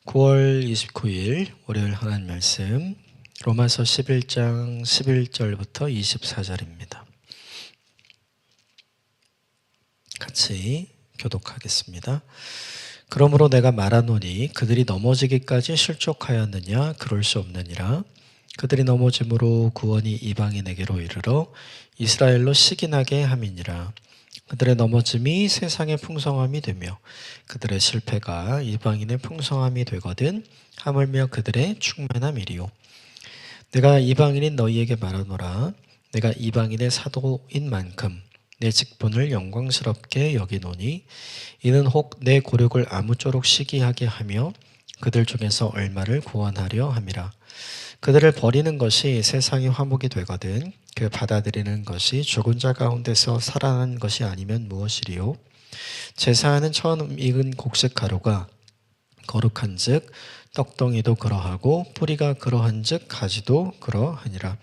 9월 29일 월요일 하나님 말씀 로마서 11장 11절부터 24절입니다. 같이 교독하겠습니다. 그러므로 내가 말하노니 그들이 넘어지기까지 실족하였느냐? 그럴 수 없느니라. 그들이 넘어짐으로 구원이 이방인에게로 이르러 이스라엘로 시기나게 함이니라. 그들의 넘어짐이 세상의 풍성함이 되며 그들의 실패가 이방인의 풍성함이 되거든 하물며 그들의 충만함이리요. 내가 이방인인 너희에게 말하노라. 내가 이방인의 사도인 만큼 내 직분을 영광스럽게 여기노니 이는 혹 내 고력을 아무쪼록 시기하게 하며 그들 중에서 얼마를 구원하려 함이라. 그들을 버리는 것이 세상의 화목이 되거든 그 받아들이는 것이 죽은 자 가운데서 살아난 것이 아니면 무엇이리요? 제사하는 처음 익은 곡식 가루가 거룩한즉 떡덩이도 그러하고 뿌리가 그러한즉 가지도 그러하니라.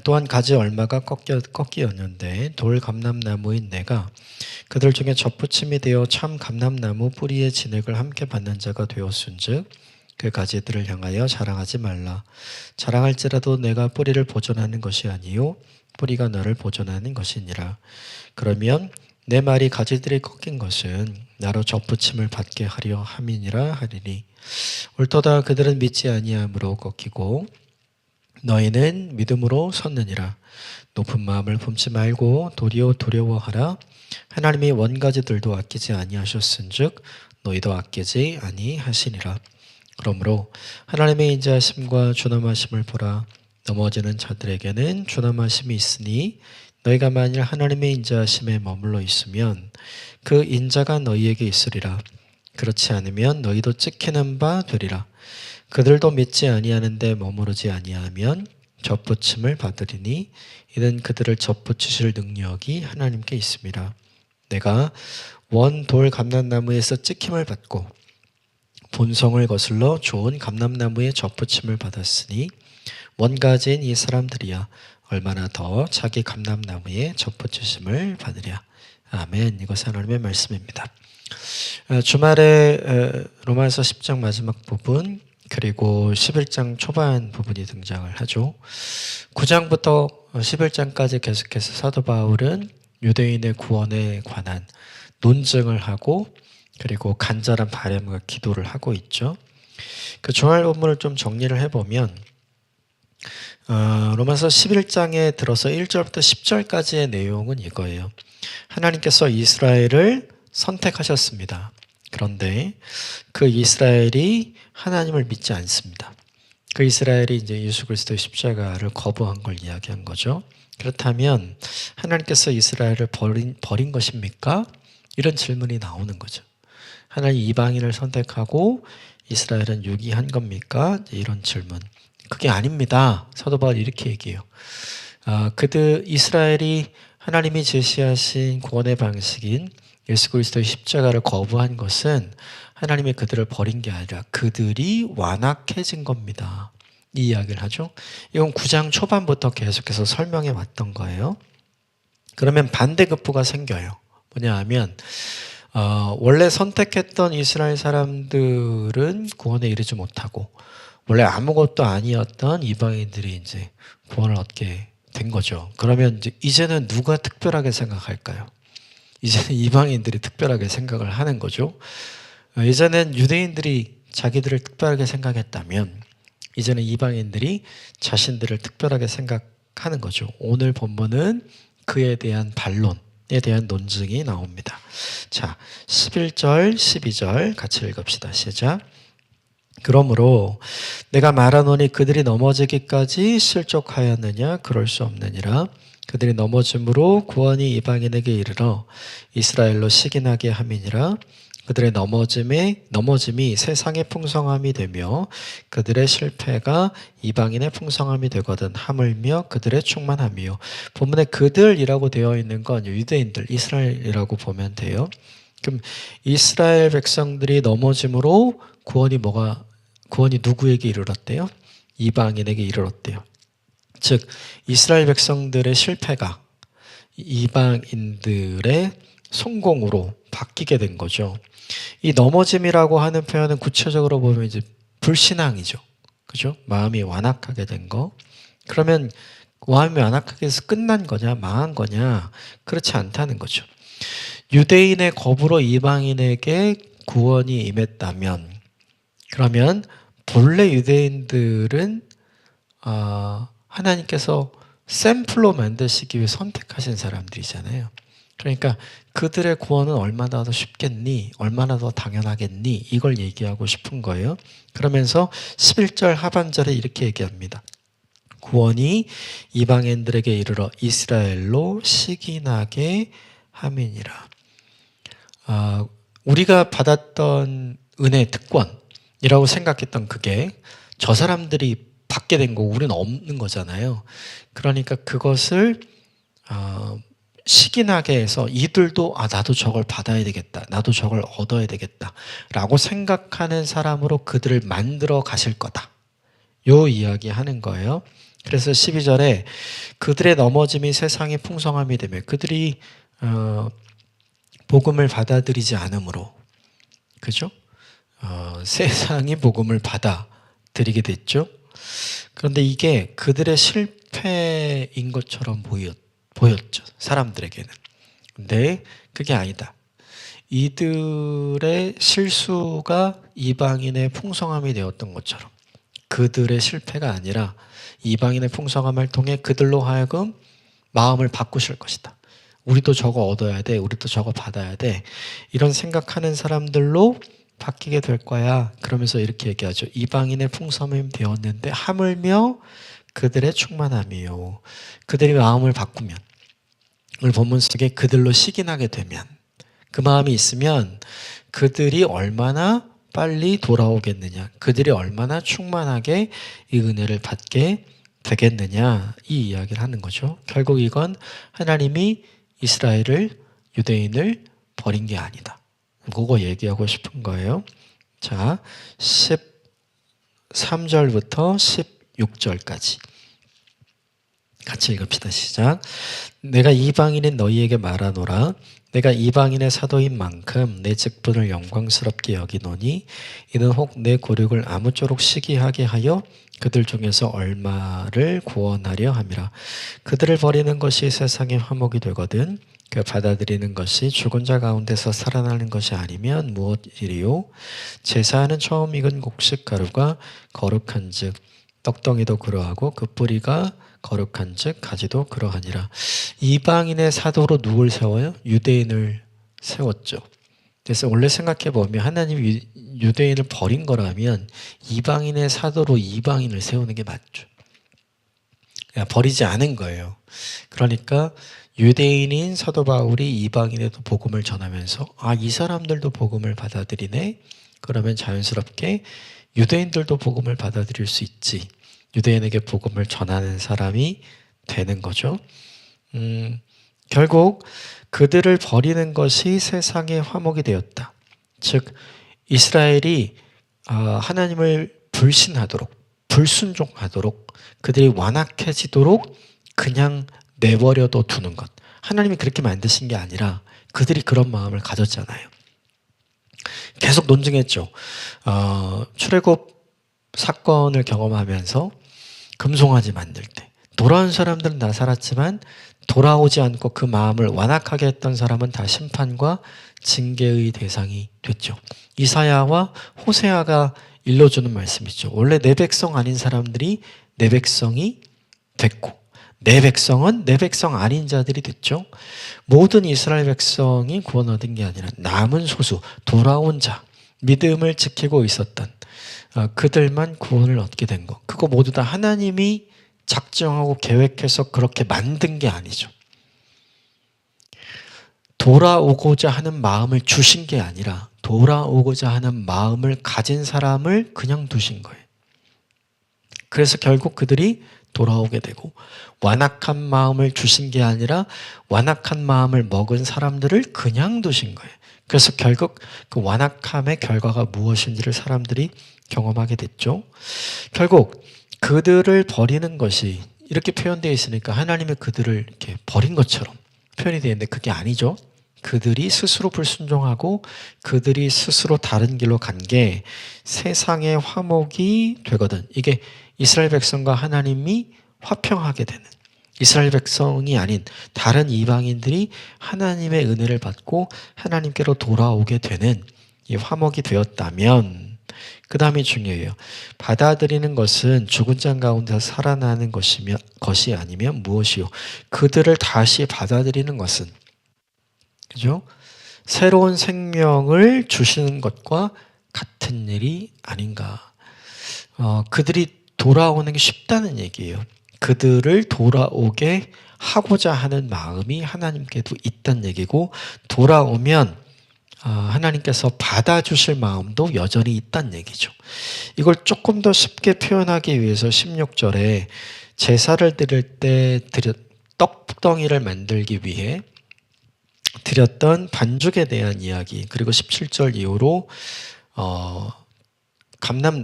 또한 가지 얼마가 꺾이었는데 돌 감람나무인 내가 그들 중에 접붙임이 되어 참 감람나무 뿌리의 진액을 함께 받는 자가 되었은즉 그 가지들을 향하여 자랑하지 말라. 자랑할지라도 내가 뿌리를 보존하는 것이 아니요 뿌리가 너를 보존하는 것이니라. 그러면 내 말이 가지들이 꺾인 것은 나로 접붙임을 받게 하려 함이니라 하리니 옳도다. 그들은 믿지 아니함으로 꺾이고 너희는 믿음으로 섰느니라. 높은 마음을 품지 말고 도리어 두려워하라. 하나님이 원가지들도 아끼지 아니하셨은즉 너희도 아끼지 아니하시니라. 그러므로 하나님의 인자하심과 준엄하심을 보라. 넘어지는 자들에게는 준엄하심이 있으니 너희가 만일 하나님의 인자하심에 머물러 있으면 그 인자가 너희에게 있으리라. 그렇지 않으면 너희도 찍히는 바 되리라. 그들도 믿지 아니하는데 머무르지 아니하면 접붙임을 받으리니 이는 그들을 접붙이실 능력이 하나님께 있습니다. 내가 원 돌 감람나무에서 찍힘을 받고 본성을 거슬러 좋은 감람나무의 접붙임을 받았으니 원가지인 이 사람들이야 얼마나 더 자기 감람나무의 접붙이심을 받으랴. 아멘. 이것은 하나님의 말씀입니다. 주말에 로마서 10장 마지막 부분 그리고 11장 초반 부분이 등장을 하죠. 9장부터 11장까지 계속해서 사도 바울은 유대인의 구원에 관한 논증을 하고 그리고 간절한 바람과 기도를 하고 있죠. 그 주말 본문을 좀 정리를 해보면 로마서 11장에 들어서 1절부터 10절까지의 내용은 이거예요. 하나님께서 이스라엘을 선택하셨습니다. 그런데 그 이스라엘이 하나님을 믿지 않습니다. 그 이스라엘이 이제 예수 그리스도의 십자가를 거부한 걸 이야기한 거죠. 그렇다면 하나님께서 이스라엘을 버린 것입니까? 이런 질문이 나오는 거죠. 하나님 이방인을 선택하고 이스라엘은 유기한 겁니까? 이런 질문. 그게 아닙니다. 사도 바울이 이렇게 얘기해요. 이스라엘이 하나님이 제시하신 구원의 방식인 예수 그리스도의 십자가를 거부한 것은 하나님이 그들을 버린 게 아니라 그들이 완악해진 겁니다. 이 이야기를 하죠. 이건 9장 초반부터 계속해서 설명해 왔던 거예요. 그러면 반대급부가 생겨요. 뭐냐 하면 원래 선택했던 이스라엘 사람들은 구원에 이르지 못하고 원래 아무것도 아니었던 이방인들이 이제 구원을 얻게 된 거죠. 그러면 이제는 누가 특별하게 생각할까요? 이제는 이방인들이 특별하게 생각을 하는 거죠. 이제는 유대인들이 자기들을 특별하게 생각했다면 이제는 이방인들이 자신들을 특별하게 생각하는 거죠. 오늘 본문은 그에 대한 반론에 대한 논증이 나옵니다. 자, 11절, 12절 같이 읽읍시다. 시작. 그러므로 내가 말하노니 그들이 넘어지기까지 실족하였느냐? 그럴 수 없느니라. 그들이 넘어짐으로 구원이 이방인에게 이르러 이스라엘로 시기나게 함이니라. 그들의 넘어짐이 세상의 풍성함이 되며 그들의 실패가 이방인의 풍성함이 되거든 하물며 그들의 충만함이요. 본문에 그들이라고 되어 있는 건 유대인들, 이스라엘이라고 보면 돼요. 그럼 이스라엘 백성들이 넘어짐으로 구원이 누구에게 이르렀대요? 이방인에게 이르렀대요. 즉 이스라엘 백성들의 실패가 이방인들의 성공으로 바뀌게 된 거죠. 이 넘어짐이라고 하는 표현은 구체적으로 보면 이제 불신앙이죠. 그죠? 마음이 완악하게 된 거. 그러면 마음이 완악하게 해서 끝난 거냐, 망한 거냐? 그렇지 않다는 거죠. 유대인의 겁으로 이방인에게 구원이 임했다면, 그러면 본래 유대인들은 하나님께서 샘플로 만드시기 위해 선택하신 사람들이잖아요. 그러니까 그들의 구원은 얼마나 더 쉽겠니? 얼마나 더 당연하겠니? 이걸 얘기하고 싶은 거예요. 그러면서 11절 하반절에 이렇게 얘기합니다. 구원이 이방인들에게 이르러 이스라엘로 시기나게 함이니라. 우리가 받았던 은혜의 특권이라고 생각했던 그게 저 사람들이 받게 된 거고 우리는 없는 거잖아요. 그러니까 그것을 시기나게 해서 이들도 나도 저걸 받아야 되겠다. 나도 저걸 얻어야 되겠다. 라고 생각하는 사람으로 그들을 만들어 가실 거다. 요 이야기 하는 거예요. 그래서 12절에 그들의 넘어짐이 세상의 풍성함이 되며 그들이 복음을 받아들이지 않으므로, 그죠? 세상이 복음을 받아들이게 됐죠. 그런데 이게 그들의 실패인 것처럼 보였죠. 사람들에게는. 근데 그게 아니다. 이들의 실수가 이방인의 풍성함이 되었던 것처럼 그들의 실패가 아니라 이방인의 풍성함을 통해 그들로 하여금 마음을 바꾸실 것이다. 우리도 저거 얻어야 돼. 우리도 저거 받아야 돼. 이런 생각하는 사람들로 바뀌게 될 거야. 그러면서 이렇게 얘기하죠. 이방인의 풍성함이 되었는데 하물며 그들의 충만함이요. 그들이 마음을 바꾸면, 오늘 본문 속에 그들로 시기나게 되면, 그 마음이 있으면 그들이 얼마나 빨리 돌아오겠느냐, 그들이 얼마나 충만하게 이 은혜를 받게 되겠느냐, 이 이야기를 하는 거죠. 결국 이건 하나님이 이스라엘을, 유대인을 버린 게 아니다. 그거 얘기하고 싶은 거예요. 자, 13절부터 16절까지 같이 읽읍시다. 시작. 내가 이방인인 너희에게 말하노라. 내가 이방인의 사도인 만큼 내 직분을 영광스럽게 여기노니 이는 혹 내 고륙을 아무쪼록 시기하게 하여 그들 중에서 얼마를 구원하려 함이라. 그들을 버리는 것이 세상의 화목이 되거든 그 받아들이는 것이 죽은 자 가운데서 살아나는 것이 아니면 무엇이리요? 제사하는 처음 익은 곡식 가루가 거룩한 즉 떡덩이도 그러하고 그 뿌리가 거룩한 즉 가지도 그러하니라. 이방인의 사도로 누굴 세워요? 유대인을 세웠죠. 그래서 원래 생각해 보면 하나님이 유대인을 버린 거라면 이방인의 사도로 이방인을 세우는 게 맞죠. 그냥 버리지 않은 거예요. 그러니까 유대인인 사도 바울이 이방인에도 복음을 전하면서 이 사람들도 복음을 받아들이네. 그러면 자연스럽게 유대인들도 복음을 받아들일 수 있지. 유대인에게 복음을 전하는 사람이 되는 거죠. 결국 그들을 버리는 것이 세상의 화목이 되었다. 즉 이스라엘이 하나님을 불신하도록, 불순종하도록, 그들이 완악해지도록 그냥 내버려둬 두는 것. 하나님이 그렇게 만드신 게 아니라 그들이 그런 마음을 가졌잖아요. 계속 논증했죠. 출애굽 사건을 경험하면서 금송아지 만들 때 돌아온 사람들은 다 살았지만 돌아오지 않고 그 마음을 완악하게 했던 사람은 다 심판과 징계의 대상이 됐죠. 이사야와 호세아가 일러주는 말씀이죠. 원래 내 백성 아닌 사람들이 내 백성이 됐고 내 백성은 내 백성 아닌 자들이 됐죠. 모든 이스라엘 백성이 구원 얻은 게 아니라 남은 소수, 돌아온 자, 믿음을 지키고 있었던 그들만 구원을 얻게 된 것. 그거 모두 다 하나님이 작정하고 계획해서 그렇게 만든 게 아니죠. 돌아오고자 하는 마음을 주신 게 아니라 돌아오고자 하는 마음을 가진 사람을 그냥 두신 거예요. 그래서 결국 그들이 돌아오게 되고 완악한 마음을 주신 게 아니라 완악한 마음을 먹은 사람들을 그냥 두신 거예요. 그래서 결국 그 완악함의 결과가 무엇인지를 사람들이 경험하게 됐죠. 결국 그들을 버리는 것이 이렇게 표현되어 있으니까 하나님이 그들을 이렇게 버린 것처럼 표현이 되는데 그게 아니죠. 그들이 스스로 불순종하고 그들이 스스로 다른 길로 간 게 세상의 화목이 되거든. 이게 이스라엘 백성과 하나님이 화평하게 되는, 이스라엘 백성이 아닌 다른 이방인들이 하나님의 은혜를 받고 하나님께로 돌아오게 되는 이 화목이 되었다면, 그 다음이 중요해요. 받아들이는 것은 죽은 자 가운데서 살아나는 것이 아니면 무엇이요? 그들을 다시 받아들이는 것은, 그죠? 새로운 생명을 주시는 것과 같은 일이 아닌가. 그들이 돌아오는 게 쉽다는 얘기예요. 그들을 돌아오게 하고자 하는 마음이 하나님께도 있다는 얘기고, 돌아오면 하나님께서 받아주실 마음도 여전히 있다는 얘기죠. 이걸 조금 더 쉽게 표현하기 위해서 16절에 제사를 드릴 때 떡덩이를 만들기 위해 드렸던 반죽에 대한 이야기, 그리고 17절 이후로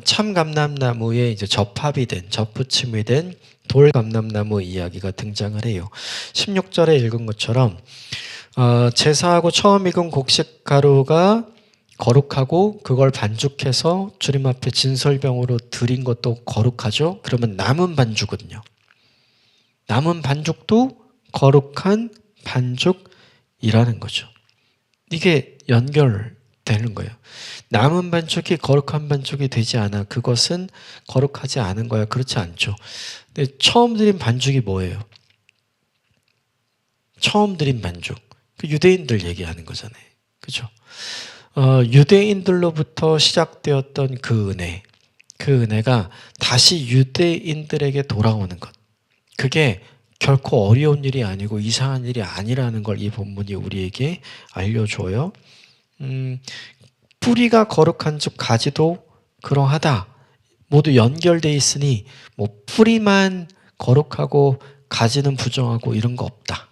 참감람나무에 이제 접붙임이 된 돌감람나무 이야기가 등장을 해요. 16절에 읽은 것처럼 제사하고 처음 익은 곡식 가루가 거룩하고 그걸 반죽해서 주님 앞에 진설병으로 드린 것도 거룩하죠. 그러면 남은 반죽은요? 남은 반죽도 거룩한 반죽이라는 거죠. 이게 연결되는 거예요. 남은 반죽이 거룩한 반죽이 되지 않아. 그것은 거룩하지 않은 거야. 그렇지 않죠. 근데 처음 드린 반죽이 뭐예요? 처음 드린 반죽. 그 유대인들 얘기하는 거잖아요. 그죠? 유대인들로부터 시작되었던 그 은혜가 다시 유대인들에게 돌아오는 것. 그게 결코 어려운 일이 아니고 이상한 일이 아니라는 걸 이 본문이 우리에게 알려줘요. 뿌리가 거룩한 즉 가지도 그러하다. 모두 연결돼 있으니 뭐 뿌리만 거룩하고 가지는 부정하고 이런 거 없다.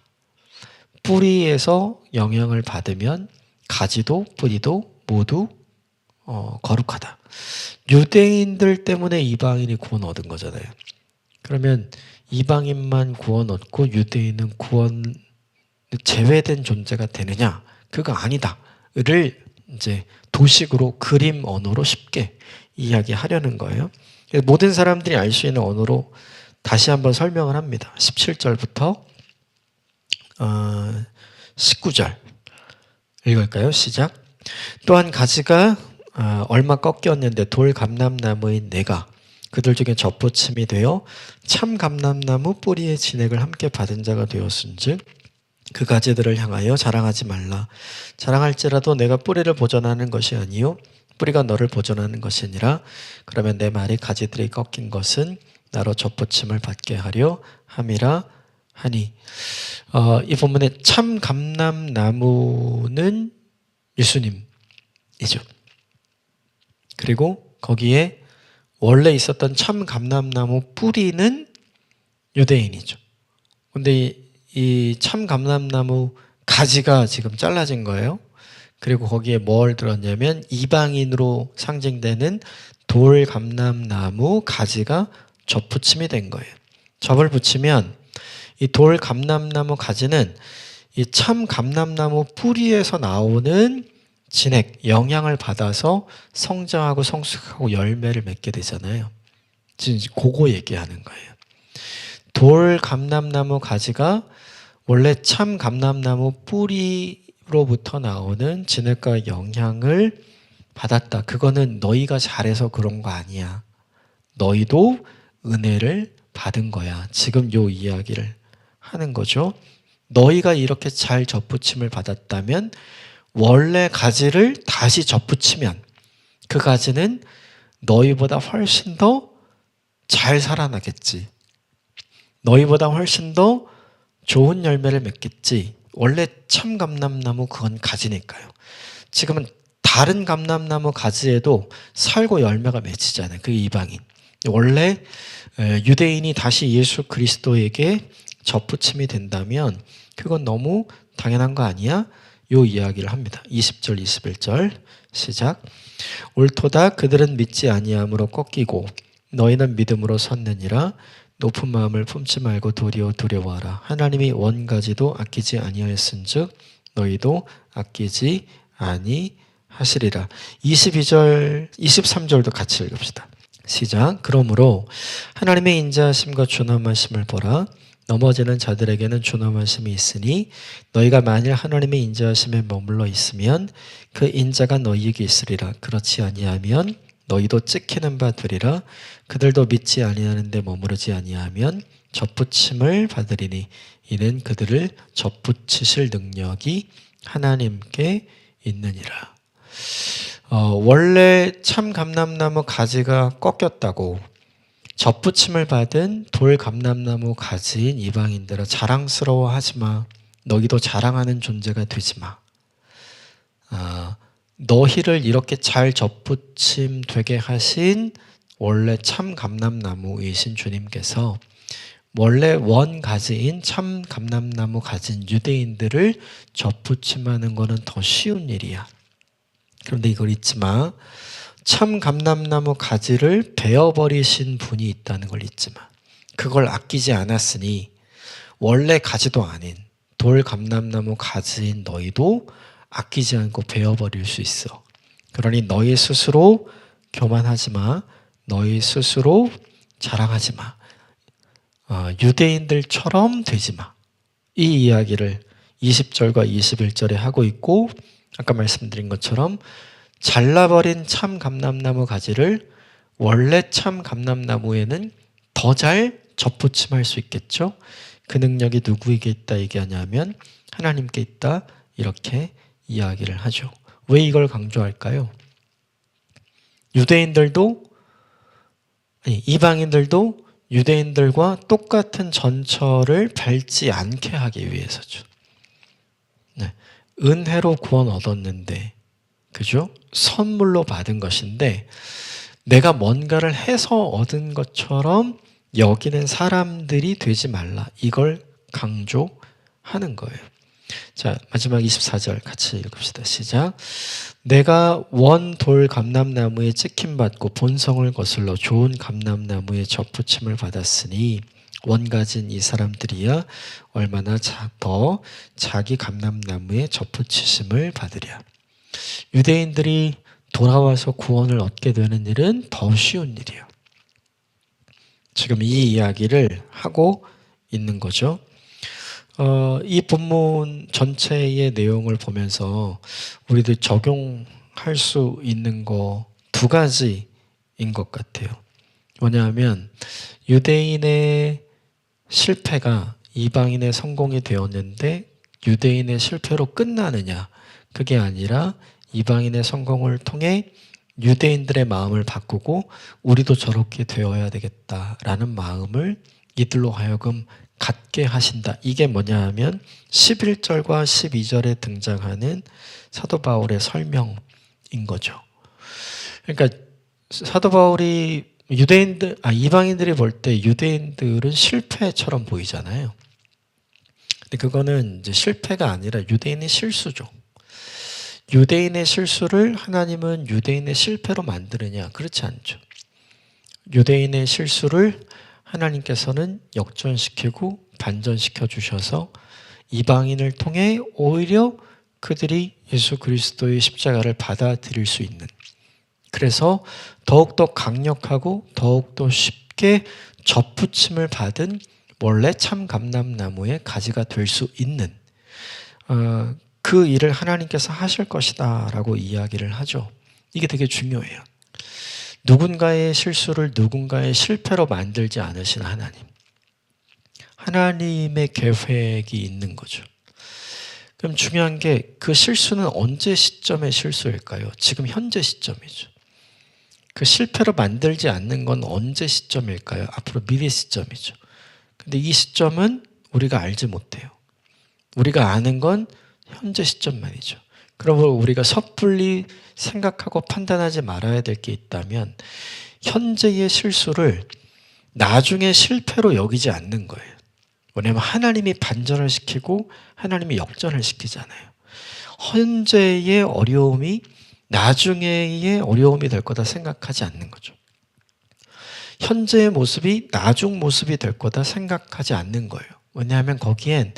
뿌리에서 영향을 받으면 가지도 뿌리도 모두 거룩하다. 유대인들 때문에 이방인이 구원 얻은 거잖아요. 그러면 이방인만 구원 얻고 유대인은 구원 제외된 존재가 되느냐? 그거 아니다.를 이제 도식으로 그림 언어로 쉽게 이야기하려는 거예요. 모든 사람들이 알 수 있는 언어로 다시 한번 설명을 합니다. 17절부터 19절 읽을까요? 시작. 또한 가지가 얼마 꺾였는데 돌 감람나무인 내가 그들 중에 접붙임이 되어 참 감람나무 뿌리의 진액을 함께 받은 자가 되었은즉 그 가지들을 향하여 자랑하지 말라. 자랑할지라도 내가 뿌리를 보존하는 것이 아니요 뿌리가 너를 보존하는 것이니라. 그러면 내 말이 가지들이 꺾인 것은 나로 접붙임을 받게 하려 함이라 하니. 이 본문에 참 감람나무는 예수님이죠. 그리고 거기에 원래 있었던 참 감람나무 뿌리는 유대인이죠. 근데 이 참 감람나무 가지가 지금 잘라진 거예요. 그리고 거기에 뭘 들었냐면 이방인으로 상징되는 돌 감람나무 가지가 접붙임이 된 거예요. 접을 붙이면 이 돌 감람나무 가지는 이 참 감람나무 뿌리에서 나오는 진액, 영향을 받아서 성장하고 성숙하고 열매를 맺게 되잖아요. 지금 그거 얘기하는 거예요. 돌 감람나무 가지가 원래 참 감람나무 뿌리로부터 나오는 진액과 영향을 받았다. 그거는 너희가 잘해서 그런 거 아니야. 너희도 은혜를 받은 거야. 지금 요 이야기를 하는 거죠. 너희가 이렇게 잘 접붙임을 받았다면 원래 가지를 다시 접붙이면 그 가지는 너희보다 훨씬 더 잘 살아나겠지. 너희보다 훨씬 더 좋은 열매를 맺겠지. 원래 참 감람나무 그건 가지니까요. 지금은 다른 감람나무 가지에도 살고 열매가 맺히잖아요. 그 이방인. 원래 유대인이 다시 예수 그리스도에게 접붙임이 된다면 그건 너무 당연한 거 아니야? 요 이야기를 합니다. 20절 21절 시작. 옳도다 그들은 믿지 아니함으로 꺾이고 너희는 믿음으로 섰느니라. 높은 마음을 품지 말고 도리어 두려워하라. 하나님이 원가지도 아끼지 아니하였은즉 너희도 아끼지 아니하시리라. 22절, 23절도 같이 읽읍시다. 시작. 그러므로 하나님의 인자하심과 준엄하심을 보라. 넘어지는 자들에게는 준엄하심이 있으니 너희가 만일 하나님의 인자하심에 머물러 있으면 그 인자가 너희에게 있으리라. 그렇지 아니하면 너희도 찍히는 바 되리라. 그들도 믿지 아니하는데 머무르지 아니하면 접붙임을 받으리니 이는 그들을 접붙이실 능력이 하나님께 있느니라. 원래 참 감람나무 가지가 꺾였다고 접붙임을 받은 돌 감람나무 가지인 이방인들아, 자랑스러워하지 마. 너희도 자랑하는 존재가 되지 마. 너희를 이렇게 잘 접붙임 되게 하신 원래 참 감람나무이신 주님께서 원래 원 가지인 참 감람나무 가진 유대인들을 접붙임하는 것은 더 쉬운 일이야. 그런데 이걸 잊지 마. 참 감람나무 가지를 베어버리신 분이 있다는 걸 잊지 마. 그걸 아끼지 않았으니 원래 가지도 아닌 돌 감람나무 가지인 너희도 아끼지 않고 베어버릴 수 있어. 그러니 너희 스스로 교만하지 마. 너희 스스로 자랑하지 마. 유대인들처럼 되지 마. 이 이야기를 20절과 21절에 하고 있고, 아까 말씀드린 것처럼 잘라버린 참 감람나무 가지를 원래 참 감람나무에는 더 잘 접붙임할 수 있겠죠. 그 능력이 누구에게 있다 얘기하냐면 하나님께 있다, 이렇게 이야기를 하죠. 왜 이걸 강조할까요? 이방인들도 유대인들과 똑같은 전철을 밟지 않게 하기 위해서죠. 네. 은혜로 구원 얻었는데, 그죠? 선물로 받은 것인데 내가 뭔가를 해서 얻은 것처럼 여기는 사람들이 되지 말라. 이걸 강조하는 거예요. 자, 마지막 24절 같이 읽읍시다. 시작. 내가 원 돌 감람나무에 찍힘받고 본성을 거슬러 좋은 감람나무에 접붙임을 받았으니 원 가진 이 사람들이야 얼마나 더 자기 감람나무에 접붙이심을 받으랴. 유대인들이 돌아와서 구원을 얻게 되는 일은 더 쉬운 일이에요. 지금 이 이야기를 하고 있는 거죠. 이 본문 전체의 내용을 보면서 우리들 적용할 수 있는 거 두 가지인 것 같아요. 뭐냐면 유대인의 실패가 이방인의 성공이 되었는데 유대인의 실패로 끝나느냐, 그게 아니라 이방인의 성공을 통해 유대인들의 마음을 바꾸고 우리도 저렇게 되어야 되겠다라는 마음을 이들로 하여금 갖게 하신다. 이게 뭐냐 하면 11절과 12절에 등장하는 사도 바울의 설명인 거죠. 그러니까 사도 바울이 이방인들이 볼 때 유대인들은 실패처럼 보이잖아요. 근데 그거는 이제 실패가 아니라 유대인의 실수죠. 유대인의 실수를 하나님은 유대인의 실패로 만드느냐? 그렇지 않죠. 유대인의 실수를 하나님께서는 역전시키고 반전시켜 주셔서 이방인을 통해 오히려 그들이 예수 그리스도의 십자가를 받아들일 수 있는, 그래서 더욱더 강력하고 더욱더 쉽게 접붙임을 받은 원래 참 감람나무의 가지가 될 수 있는 그 일을 하나님께서 하실 것이다 라고 이야기를 하죠. 이게 되게 중요해요. 누군가의 실수를 누군가의 실패로 만들지 않으신 하나님. 하나님의 계획이 있는 거죠. 그럼 중요한 게 그 실수는 언제 시점의 실수일까요? 지금 현재 시점이죠. 그 실패로 만들지 않는 건 언제 시점일까요? 앞으로 미래 시점이죠. 근데 이 시점은 우리가 알지 못해요. 우리가 아는 건 현재 시점만이죠. 그러므로 우리가 섣불리 생각하고 판단하지 말아야 될 게 있다면 현재의 실수를 나중에 실패로 여기지 않는 거예요. 왜냐하면 하나님이 반전을 시키고 하나님이 역전을 시키잖아요. 현재의 어려움이 나중에의 어려움이 될 거다 생각하지 않는 거죠. 현재의 모습이 나중 모습이 될 거다 생각하지 않는 거예요. 왜냐하면 거기엔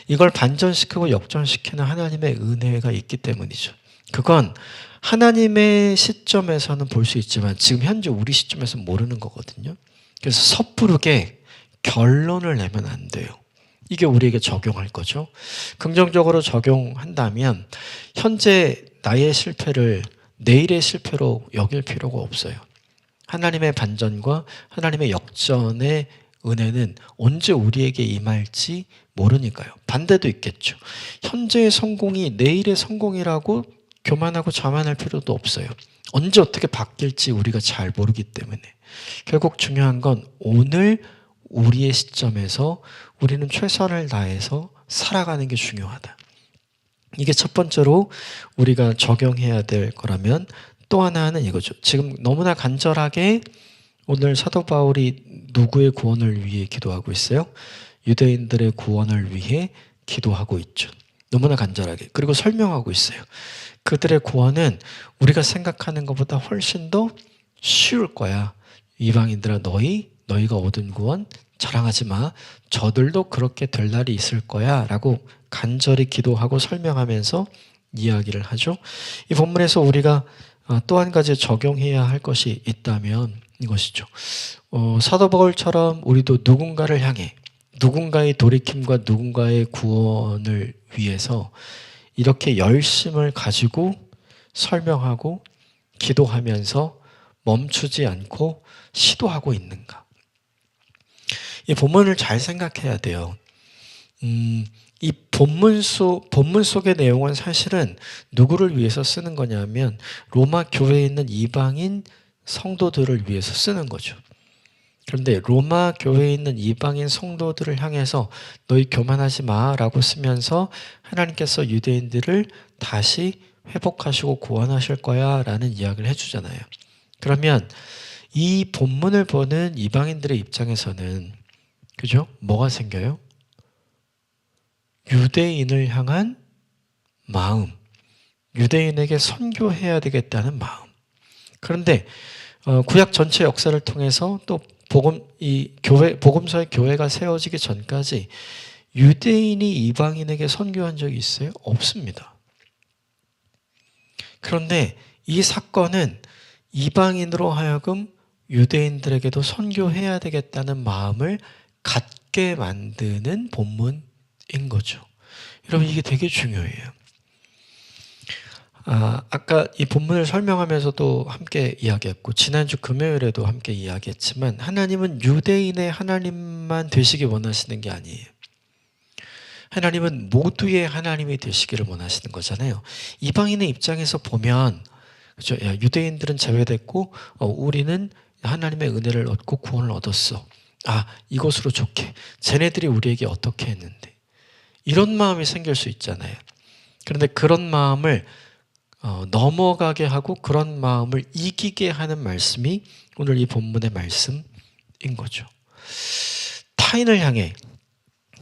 이걸 반전시키고 역전시키는 하나님의 은혜가 있기 때문이죠. 그건 하나님의 시점에서는 볼 수 있지만 지금 현재 우리 시점에서는 모르는 거거든요. 그래서 섣부르게 결론을 내면 안 돼요. 이게 우리에게 적용할 거죠. 긍정적으로 적용한다면 현재 나의 실패를 내일의 실패로 여길 필요가 없어요. 하나님의 반전과 하나님의 역전의 은혜는 언제 우리에게 임할지 모르니까요. 반대도 있겠죠. 현재의 성공이 내일의 성공이라고 교만하고 자만할 필요도 없어요. 언제 어떻게 바뀔지 우리가 잘 모르기 때문에. 결국 중요한 건 오늘 우리의 시점에서 우리는 최선을 다해서 살아가는 게 중요하다. 이게 첫 번째로 우리가 적용해야 될 거라면, 또 하나는 이거죠. 지금 너무나 간절하게 오늘 사도 바울이 누구의 구원을 위해 기도하고 있어요? 유대인들의 구원을 위해 기도하고 있죠. 너무나 간절하게. 그리고 설명하고 있어요. 그들의 구원은 우리가 생각하는 것보다 훨씬 더 쉬울 거야. 이방인들아, 너희가 얻은 구원 자랑하지 마. 저들도 그렇게 될 날이 있을 거야 라고 간절히 기도하고 설명하면서 이야기를 하죠. 이 본문에서 우리가 또 한 가지 적용해야 할 것이 있다면 이것이죠. 사도 바울처럼 우리도 누군가를 향해, 누군가의 돌이킴과 누군가의 구원을 위해서 이렇게 열심을 가지고 설명하고 기도하면서 멈추지 않고 시도하고 있는가? 이 본문을 잘 생각해야 돼요. 이 본문 속의 내용은 사실은 누구를 위해서 쓰는 거냐면 로마 교회에 있는 이방인 성도들을 위해서 쓰는 거죠. 그런데 로마 교회에 있는 이방인 성도들을 향해서 너희 교만하지 마라고 쓰면서 하나님께서 유대인들을 다시 회복하시고 구원하실 거야 라는 이야기를 해주잖아요. 그러면 이 본문을 보는 이방인들의 입장에서는, 그죠? 뭐가 생겨요? 유대인을 향한 마음, 유대인에게 선교해야 되겠다는 마음. 그런데 구약 전체 역사를 통해서 또 복음서의 교회가 세워지기 전까지 유대인이 이방인에게 선교한 적이 있어요? 없습니다. 그런데 이 사건은 이방인으로 하여금 유대인들에게도 선교해야 되겠다는 마음을 갖게 만드는 본문인 거죠. 여러분, 이게 되게 중요해요. 아까 이 본문을 설명하면서도 함께 이야기했고 지난주 금요일에도 함께 이야기했지만 하나님은 유대인의 하나님만 되시기 원하시는 게 아니에요. 하나님은 모두의 하나님이 되시기를 원하시는 거잖아요. 이방인의 입장에서 보면, 그렇죠? 야, 유대인들은 제외됐고 우리는 하나님의 은혜를 얻고 구원을 얻었어. 이것으로 좋게. 쟤네들이 우리에게 어떻게 했는데. 이런 마음이 생길 수 있잖아요. 그런데 그런 마음을 넘어가게 하고 그런 마음을 이기게 하는 말씀이 오늘 이 본문의 말씀인 거죠. 타인을 향해,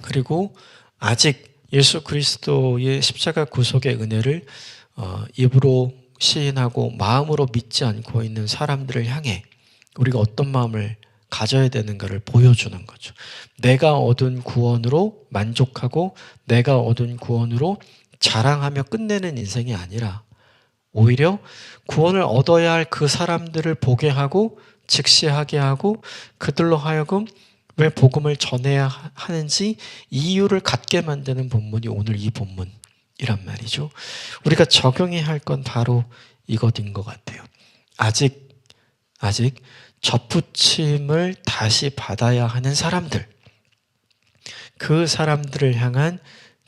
그리고 아직 예수 그리스도의 십자가 구속의 은혜를 입으로 시인하고 마음으로 믿지 않고 있는 사람들을 향해 우리가 어떤 마음을 가져야 되는가를 보여주는 거죠. 내가 얻은 구원으로 만족하고 내가 얻은 구원으로 자랑하며 끝내는 인생이 아니라 오히려 구원을 얻어야 할 그 사람들을 보게 하고 직시하게 하고 그들로 하여금 왜 복음을 전해야 하는지 이유를 갖게 만드는 본문이 오늘 이 본문이란 말이죠. 우리가 적용해야 할 건 바로 이것인 것 같아요. 아직 접붙임을 다시 받아야 하는 사람들, 그 사람들을 향한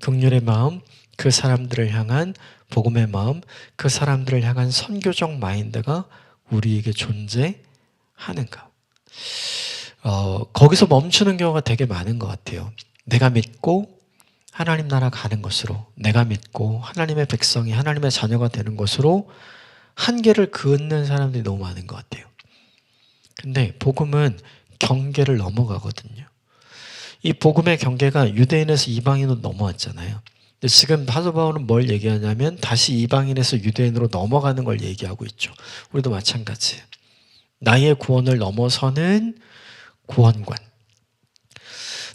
긍휼의 마음, 그 사람들을 향한 복음의 마음, 그 사람들을 향한 선교적 마인드가 우리에게 존재하는가? 거기서 멈추는 경우가 되게 많은 것 같아요. 내가 믿고 하나님 나라 가는 것으로, 내가 믿고 하나님의 백성이 하나님의 자녀가 되는 것으로 한계를 긋는 사람들이 너무 많은 것 같아요. 근데 복음은 경계를 넘어가거든요. 이 복음의 경계가 유대인에서 이방인으로 넘어왔잖아요. 근데 지금 사도 바울은 뭘 얘기하냐면 다시 이방인에서 유대인으로 넘어가는 걸 얘기하고 있죠. 우리도 마찬가지예요. 나의 구원을 넘어서는 구원관.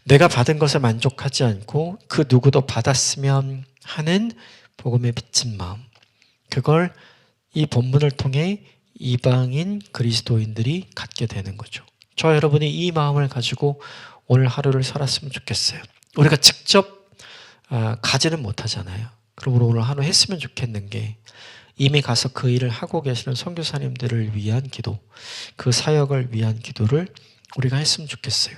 내가 받은 것에 만족하지 않고 그 누구도 받았으면 하는 복음에 비친 마음, 그걸 이 본문을 통해 이방인 그리스도인들이 갖게 되는 거죠. 저 여러분이 이 마음을 가지고 오늘 하루를 살았으면 좋겠어요. 우리가 직접 가지는 못하잖아요. 그러므로 오늘 하루 했으면 좋겠는 게 이미 가서 그 일을 하고 계시는 선교사님들을 위한 기도, 그 사역을 위한 기도를 우리가 했으면 좋겠어요.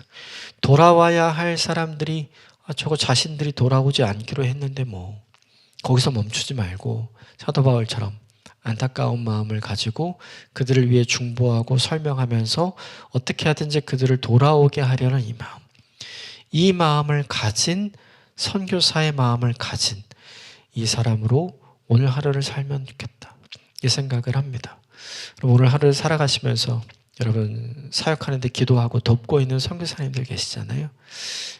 돌아와야 할 사람들이 저거 자신들이 돌아오지 않기로 했는데 뭐 거기서 멈추지 말고 사도 바울처럼 안타까운 마음을 가지고 그들을 위해 중보하고 설명하면서 어떻게 하든지 그들을 돌아오게 하려는 이 마음, 이 마음을 가진 선교사의 마음을 가진 이 사람으로 오늘 하루를 살면 좋겠다, 이 생각을 합니다. 그럼 오늘 하루를 살아가시면서 여러분 사역하는데 기도하고 돕고 있는 선교사님들 계시잖아요.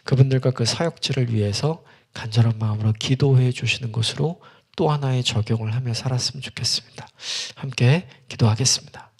그분들과 그 사역지를 위해서 간절한 마음으로 기도해 주시는 것으로 또 하나의 적용을 하며 살았으면 좋겠습니다. 함께 기도하겠습니다.